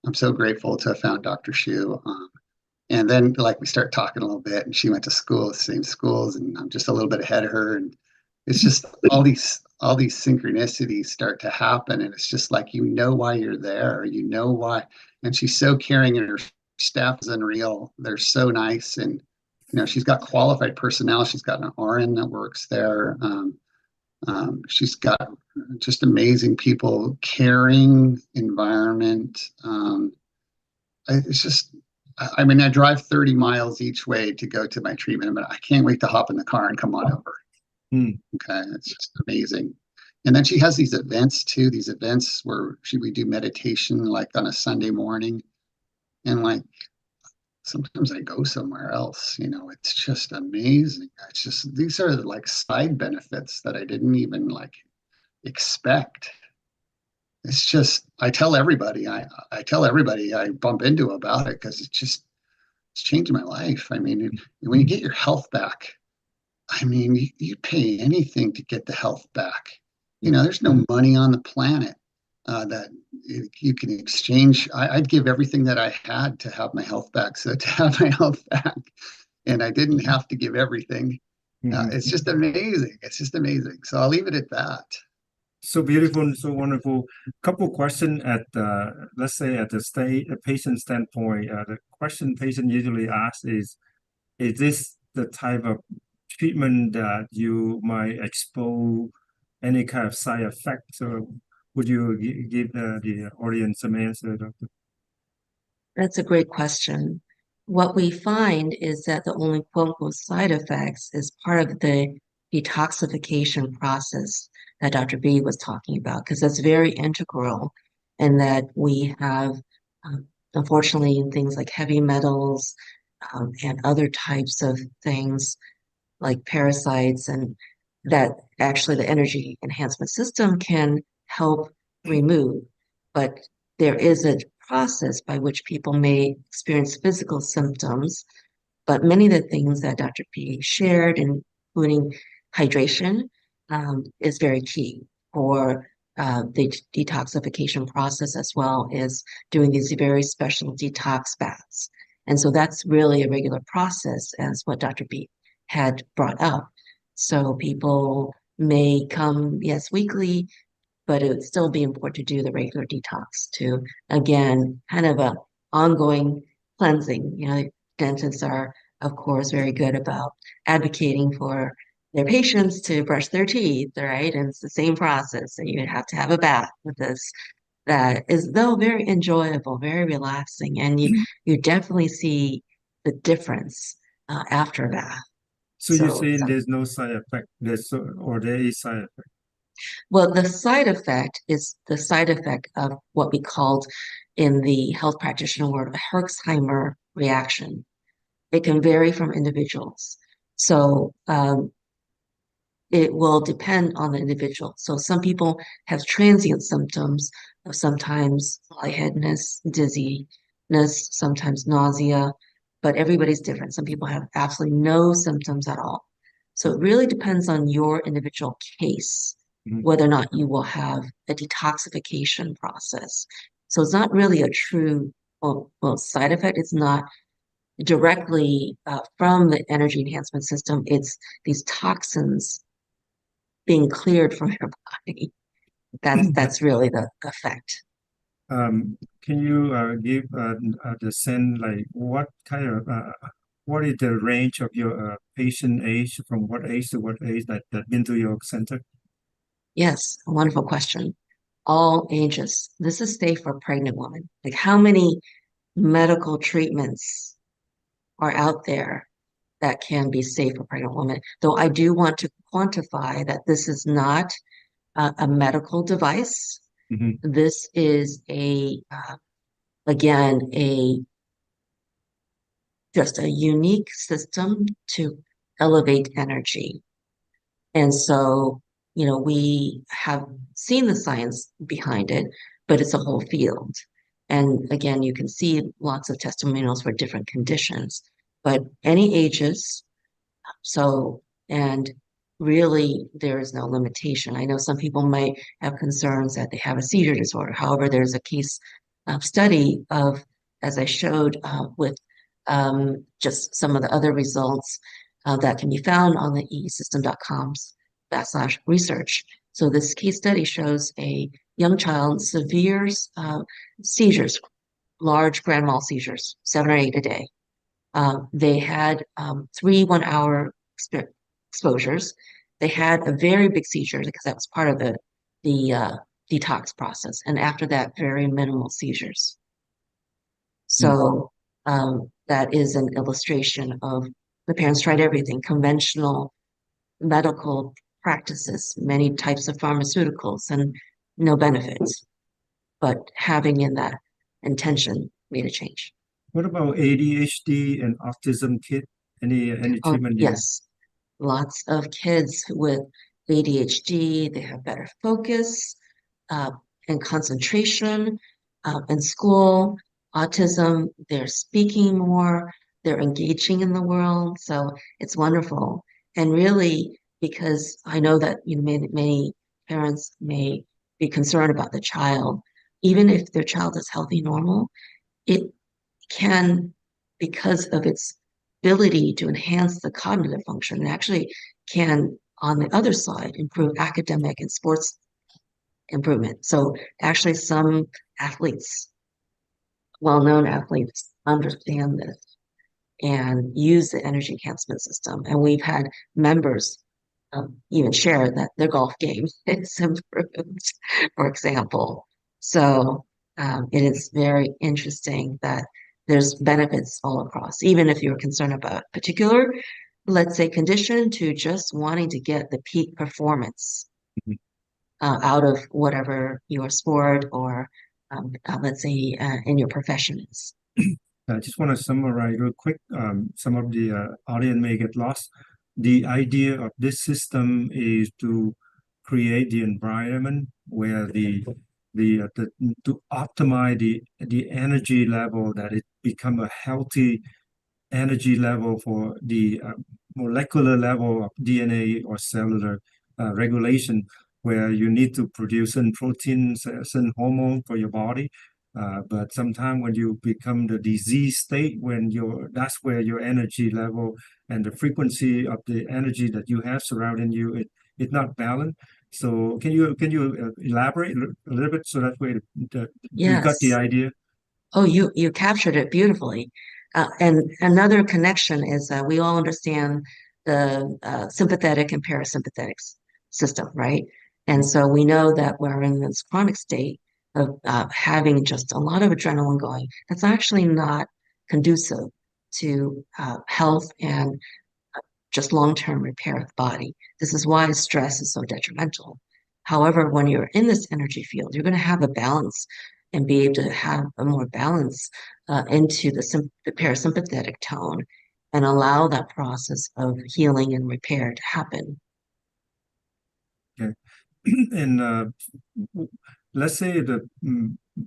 I'm so grateful to have found Dr. Hsu. And then we start talking a little bit, and she went to school, the same schools, and I'm just a little bit ahead of her. And it's just all these synchronicities start to happen. And it's just like, why you're there, why. And she's so caring, and her staff is unreal. They're so nice. And, she's got qualified personnel. She's got an RN that works there. She's got just amazing people, caring environment. It's just, I mean, I drive 30 miles each way to go to my treatment, but I can't wait to hop in the car and come on over. Okay, it's just amazing. And then she has these events too, these events where we do meditation like on a Sunday morning. And sometimes I go somewhere else, it's just amazing. It's just, these are like side benefits that I didn't even expect. It's just, I tell everybody I bump into about it because it's changed my life. I mean, when you get your health back, I mean, you pay anything to get the health back. There's no money on the planet that you can exchange. I'd give everything that I had to have my health back. So to have my health back, and I didn't have to give everything. It's just amazing. It's just amazing. So I'll leave it at that. So beautiful and so wonderful. Couple questions at let's say at a patient standpoint. The question patient usually asks is this the type of treatment that you might expose any kind of side effect? So would you give the audience some answer, Doctor? That's a great question. What we find is that the only quote-unquote side effects is part of the detoxification process that Dr. B was talking about, because that's very integral in that we have, unfortunately, things like heavy metals and other types of things like parasites, and that actually the energy enhancement system can help remove. But there is a process by which people may experience physical symptoms, but many of the things that Dr. P shared, including hydration, is very key for the detoxification process, as well as doing these very special detox baths. And so that's really a regular process, as what Dr. B had brought up. So people may come, yes, weekly, but it would still be important to do the regular detox to, again, kind of a ongoing cleansing. Dentists are of course, very good about advocating for their patients to brush their teeth, right? And it's the same process. So you have to have a bath with this that is though very enjoyable, very relaxing, and you definitely see the difference after a bath. So you're So, saying there's no side effect, or there is side effect. well, the side effect is the side effect of what we called in the health practitioner world a Herxheimer reaction. It can vary from individuals. So it will depend on the individual. So some people have transient symptoms of sometimes lightheadedness, dizziness, sometimes nausea, but everybody's different. Some people have absolutely no symptoms at all. So it really depends on your individual case, Mhm. whether or not you will have a detoxification process. So it's not really a true, well, side effect. It's not directly from the energy enhancement system. It's these toxins being cleared from your body. That's really the effect. Can you give the sense like what is the range of your patient age, from what age to what age that been to your center? Yes, a wonderful question. All ages. This is safe for pregnant women. Like how many medical treatments are out there that can be safe for pregnant women? Though I do want to quantify that this is not a medical device. Hmm. This is again, just a unique system to elevate energy. And so, we have seen the science behind it, but it's a whole field. And again, you can see lots of testimonials for different conditions, but any ages. So, and really, there is no limitation. I know some people might have concerns that they have a seizure disorder. However, there's a case study of, as I showed, with just some of the other results that can be found on the eesystem.com/research. So this case study shows a young child, severe seizures, large grand mal seizures, 7 or 8 a day. They had 3 1-hour exposures. They had a very big seizure because that was part of the detox process, and after that, very minimal seizures. So that is an illustration of the parents tried everything, conventional medical practices, many types of pharmaceuticals, and no benefits. But having in that intention made a change. What about ADHD and autism kid? Any Oh, treatment there? yes. Lots of kids with ADHD, they have better focus uh, and concentration in school. Autism, they're speaking more, they're engaging in the world. So it's wonderful. And really, because I know that many parents may be concerned about the child, even if their child is healthy, normal, it can, because of its ability to enhance the cognitive function, it actually can, on the other side, improve academic and sports improvement. So actually, some athletes, well-known athletes, understand this and use the energy enhancement system. And we've had members even share that their golf game is improved, for example. So it is very interesting that there's benefits all across, even if you're concerned about a particular, let's say, condition to just wanting to get the peak performance Mhm. out of whatever your sport or, let's say, in your profession is. I just want to summarize real quick. Some of the audience may get lost. The idea of this system is to create the environment where the to optimize the energy level, that it become a healthy energy level for the molecular level of DNA or cellular regulation, where you need to produce certain proteins, certain hormone for your body. But sometimes when you become the disease state, that's where your energy level and the frequency of the energy that you have surrounding you, it's not balanced. So can you elaborate a little bit so that way we got the Yes. idea? Oh, you captured it beautifully. And another connection is we all understand the sympathetic and parasympathetic system, right? And so we know that we're in this chronic state of having just a lot of adrenaline going. That's actually not conducive to health and just long-term repair of the body. This is why stress is so detrimental. However, when you're in this energy field, you're going to have a balance and be able to have a more balance into the parasympathetic tone and allow that process of healing and repair to happen. Okay. And let's say the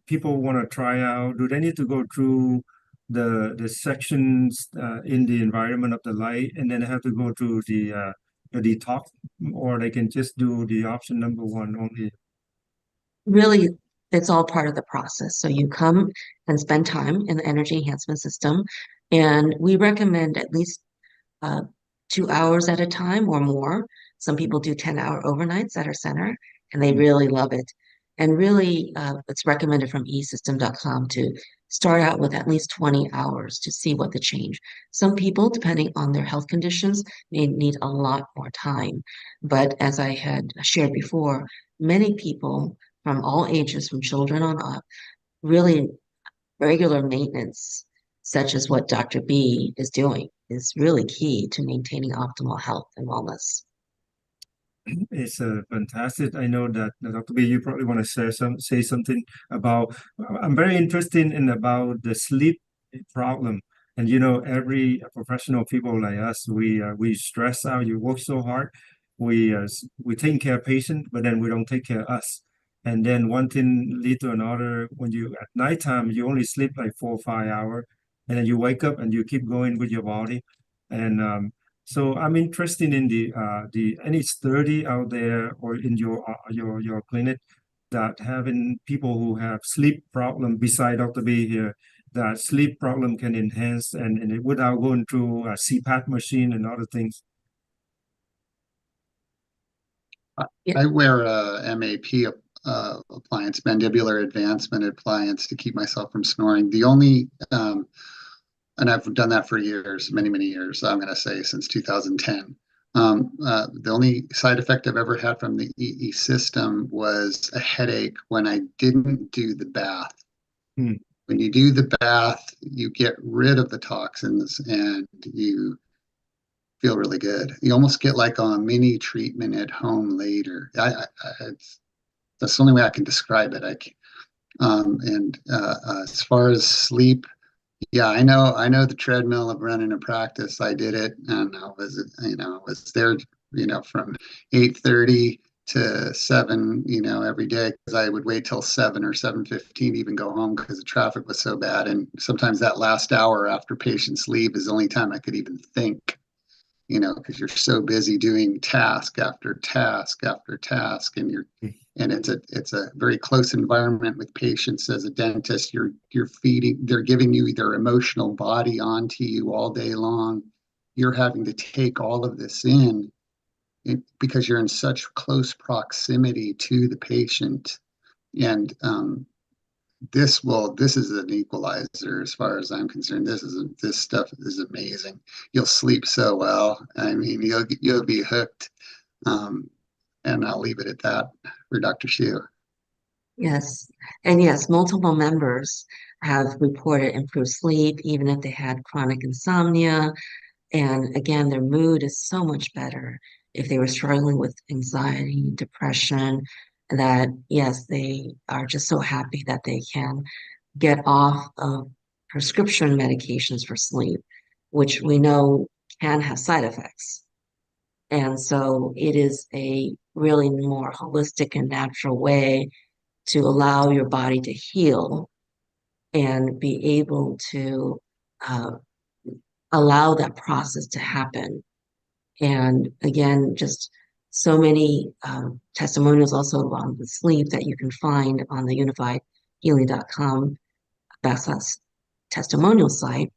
people want to try out, do they need to go through the sections in the environment of the light, and then they have to go through the detox, or they can just do the option number one only? Really, it's all part of the process. So you come and spend time in the energy enhancement system, and we recommend at least 2 hours at a time or more. Some people do 10-hour overnights at our center, and they really love it. And really, it's recommended from EESystem.com to start out with at least 20 hours to see what the change. Some people, depending on their health conditions, may need a lot more time. But as I had shared before, many people from all ages, from children on up, really regular maintenance, such as what Dr. B is doing, is really key to maintaining optimal health and wellness. It's fantastic. I know that Dr. B, you probably want to say something about. I'm very interested in about the sleep problem. And every professional people like us, we stress out. You work so hard. We take care of patient, but then we don't take care of us. And then one thing lead to another. When you at nighttime, you only sleep like 4 or 5 hours, and then you wake up and you keep going with your body. And so I'm interested in the any study out there or in your clinic that having people who have sleep problem beside Dr. B here, that sleep problem can enhance and it, without going through a CPAP machine and other things. I wear a MAP appliance, mandibular advancement appliance, to keep myself from snoring. The only and I've done that for years, many, many years. I'm going to say since 2010. The only side effect I've ever had from the EE system was a headache when I didn't do the bath. Hmm. When you do the bath, you get rid of the toxins and you feel really good. You almost get like a mini treatment at home later. That's the only way I can describe it. As far as sleep, yeah, I know the treadmill of running a practice. I did it, and I was there, from 8:30 to 7, every day, because I would wait till 7 or 7:15 to even go home because the traffic was so bad. And sometimes that last hour after patients leave is the only time I could even think, because you're so busy doing task after task after task, and it's a very close environment with patients. As a dentist, they're giving you their emotional body onto you all day long. You're having to take all of this in because you're in such close proximity to the patient. And this is an equalizer as far as I'm concerned. This stuff is amazing. You'll sleep so well. I mean, you'll be hooked. And I'll leave it at that for Dr. Hsu. Yes. And yes, multiple members have reported improved sleep, even if they had chronic insomnia. And again, their mood is so much better if they were struggling with anxiety, depression, that yes, they are just so happy that they can get off of prescription medications for sleep, which we know can have side effects. And so it is a really more holistic and natural way to allow your body to heal and be able to uh, allow that process to happen. And again, just so many testimonials also on the sleep that you can find on the unifiedhealing.com backslash testimonial site.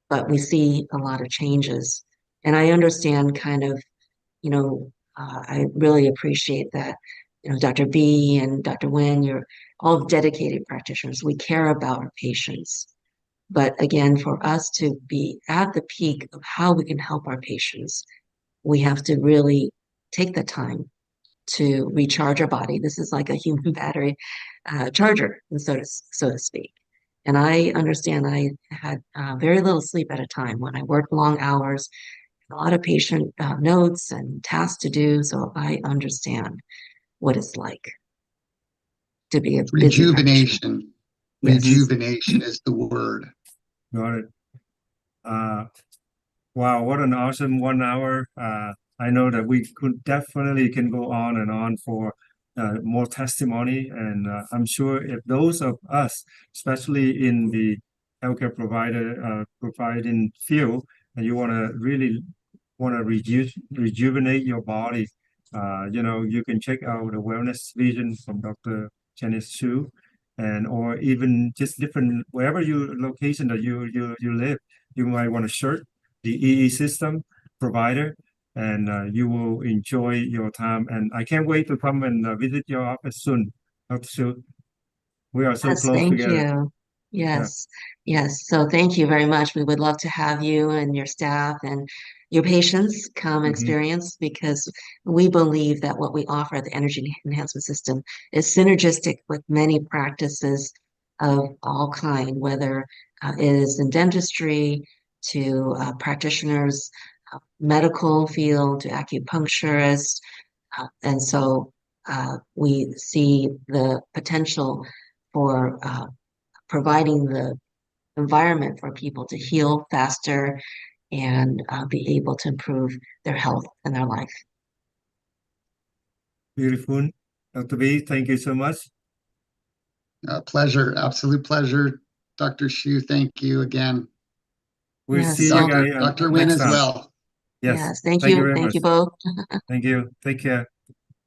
But we see a lot of changes. And I understand kind of, I really appreciate that, Dr. B and Dr. Nguyen, you're all dedicated practitioners. We care about our patients. But again, for us to be at the peak of how we can help our patients, we have to really take the time to recharge our body. This is like a human battery charger, and so to speak. And I understand I had very little sleep at a time when I worked long hours, a lot of patient notes and tasks to do. So I understand what it's like to be a busy practitioner. Rejuvenation. Yes. Rejuvenation is the word. Got it. Wow, what an awesome 1 hour. I know that we could definitely can go on and on for more testimony, and I'm sure if those of us, especially in the healthcare providing field, and you want to really rejuvenate your body, you can check out the wellness vision from Dr. Jennie Hsu, and or even just different wherever location that you live, you might want to search the EESystem provider, and you will enjoy your time. And I can't wait to come and visit your office soon, Dr. Hsu. We are so Yes, close thank together. you. Yeah. Yes, yes. So thank you very much. We would love to have you and your staff and your patients come Mhm. experience, because we believe that what we offer at the Energy Enhancement System is synergistic with many practices of all kind, whether it is in dentistry to practitioners, medical field to acupuncturists. And so we see the potential for providing the environment for people to heal faster and be able to improve their health and their life. Beautiful. Dr. B, thank you so much. Pleasure, absolute pleasure. Dr. Hsu, thank you again. We'll Yes, see you so guys Dr. Nguyen next as time. well. Yes. yes, thank Thank you you. very Thank much. you both. Thank you. Take care.